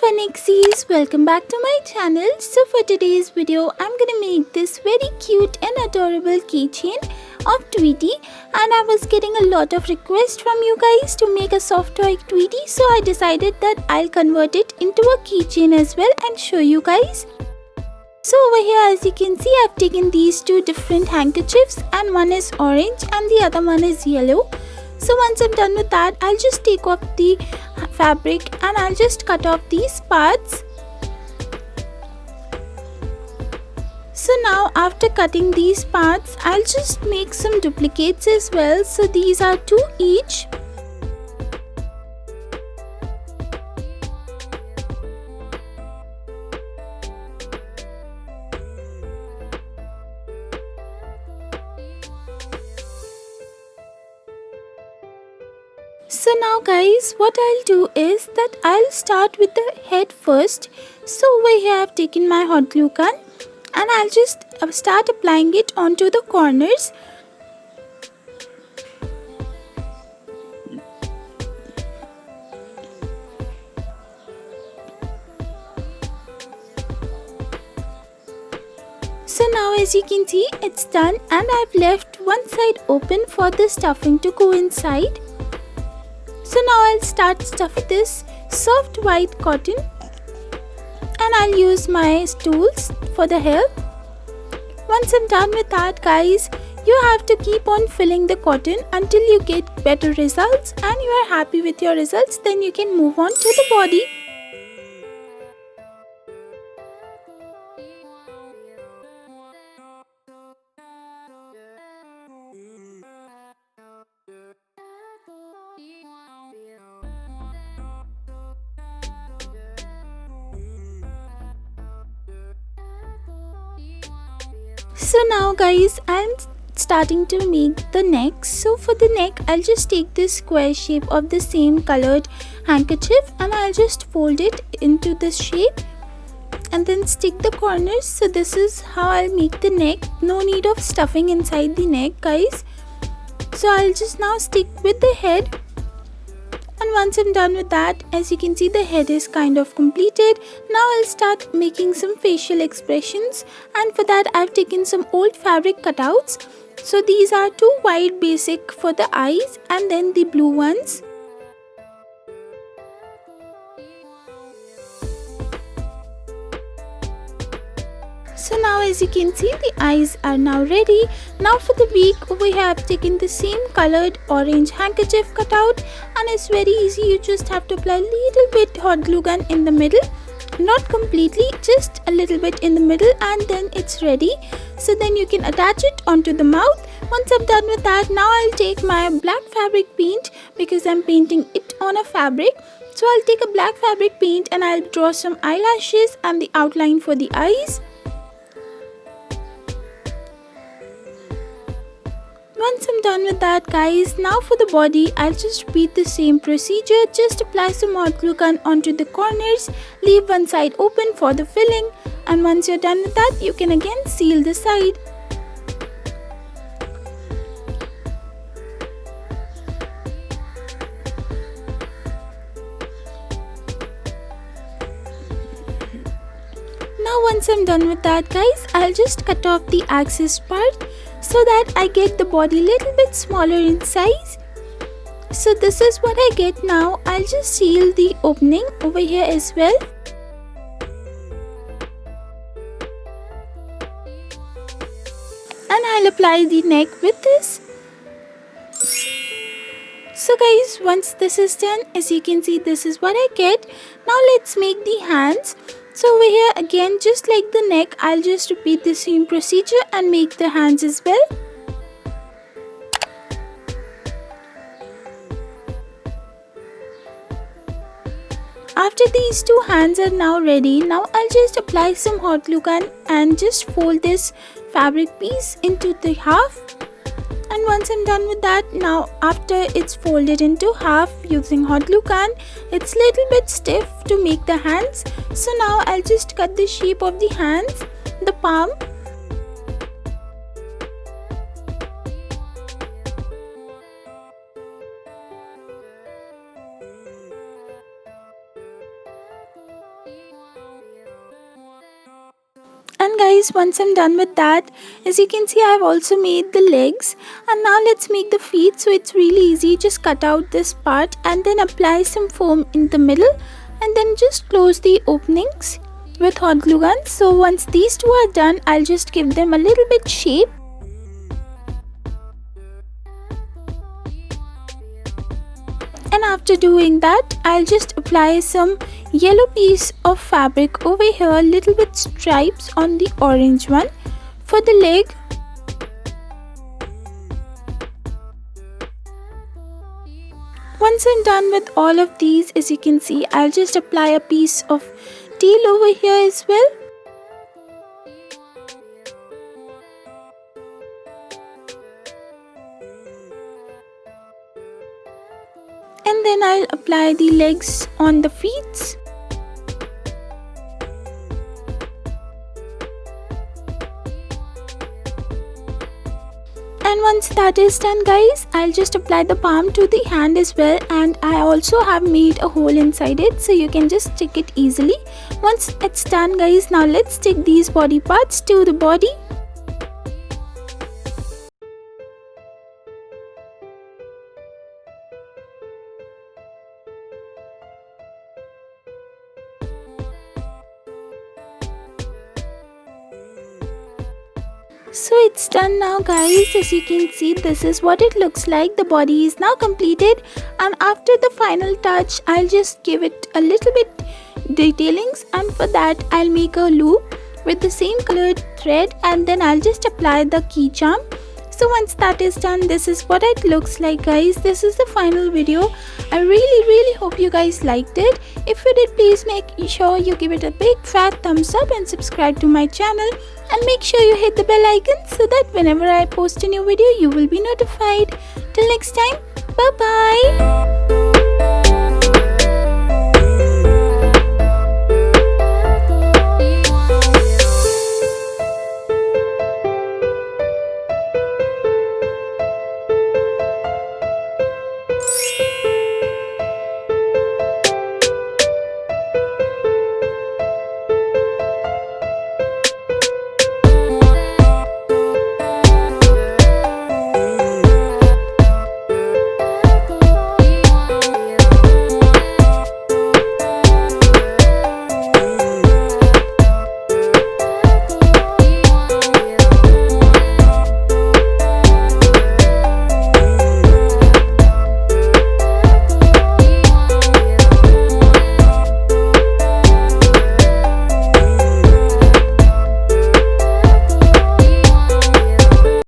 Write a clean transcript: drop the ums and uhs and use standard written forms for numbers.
FunXies, welcome back to my channel. So for today's video, I'm gonna make this very cute and adorable keychain of Tweety, and I was getting a lot of requests from you guys to make a soft toy Tweety, so I decided that I'll convert it into a keychain as well and show you guys. So over here, as you can see, I've taken these two different handkerchiefs, and one is orange and the other one is yellow. So once I'm done with that, I'll just take off the fabric and I'll just cut off these parts. So now after cutting these parts, I'll just make some duplicates as well. So these are 2 each. So now guys, what I'll do is that I'll start with the head first. So over here I've taken my hot glue gun and I'll just start applying it onto the corners. So now as you can see, it's done, and I've left one side open for the stuffing to go inside. So now I'll start stuffing this soft white cotton, and I'll use my tools for the help. Once I'm done with that guys, you have to keep on filling the cotton until you get better results, and you are happy with your results, then you can move on to the body. So now guys, I'm starting to make the neck. So for the neck, I'll just take this square shape of the same colored handkerchief and I'll just fold it into this shape and then stick the corners. So this is how I'll make the neck. No need of stuffing inside the neck guys. So I'll just now stick with the head. And once I'm done with that, as you can see, the head is kind of completed. Now I'll start making some facial expressions, and for that I've taken some old fabric cutouts. So these are 2 white basic for the eyes and then the blue ones. So now as you can see, the eyes are now ready. Now for the beak, we have taken the same colored orange handkerchief cutout, and it's very easy. You just have to apply a little bit hot glue gun in the middle, not completely, just a little bit in the middle, and then it's ready. So then you can attach it onto the mouth. Once I'm done with that, now I'll take my black fabric paint because I'm painting it on a fabric. So I'll take a black fabric paint and I'll draw some eyelashes and the outline for the eyes. Once I'm done with that guys, now for the body, I'll just repeat the same procedure. Just apply some hot glue gun onto the corners, leave one side open for the filling, and once you're done with that, you can again seal the side. Now once I'm done with that guys, I'll just cut off the axis part so that I get the body little bit smaller in size. So this is what I get now. I'll just seal the opening over here as well. And I'll apply the neck with this. So guys, once this is done, as you can see, this is what I get. Now let's make the hands. So over here again, just like the neck, I'll just repeat the same procedure and make the hands as well. After these 2 hands are now ready, now I'll just apply some hot glue gun and just fold this fabric piece into the half. And once I'm done with that, now after it's folded into half using hot glue gun, it's little bit stiff to make the hands. So now I'll just cut the shape of the hands, the palm. guys, once I'm done with that, as you can see, I've also made the legs. And now let's make the feet. So it's really easy. Just cut out this part and then apply some foam in the middle. And then just close the openings with hot glue gun. So once these two are done, I'll just give them a little bit shape. And after doing that, I'll just apply some yellow piece of fabric over here, little bit stripes on the orange one for the leg. Once I'm done with all of these, as you can see, I'll just apply a piece of teal over here as well. And then I'll apply the legs on the feet. And once that is done guys, I'll just apply the palm to the hand as well, and I also have made a hole inside it so you can just stick it easily. Once it's done guys, now let's stick these body parts to the body. So it's done now guys. As you can see, this is what it looks like. The body is now completed, and after the final touch, I'll just give it a little bit detailings, and for that I'll make a loop with the same colored thread, and then I'll just apply the key charm. So once that is done, this is what it looks like guys. This is the final video. I really hope you guys liked it. If you did, please make sure you give it a big fat thumbs up and subscribe to my channel, and make sure you hit the bell icon so that whenever I post a new video, you will be notified. Till next time, bye bye.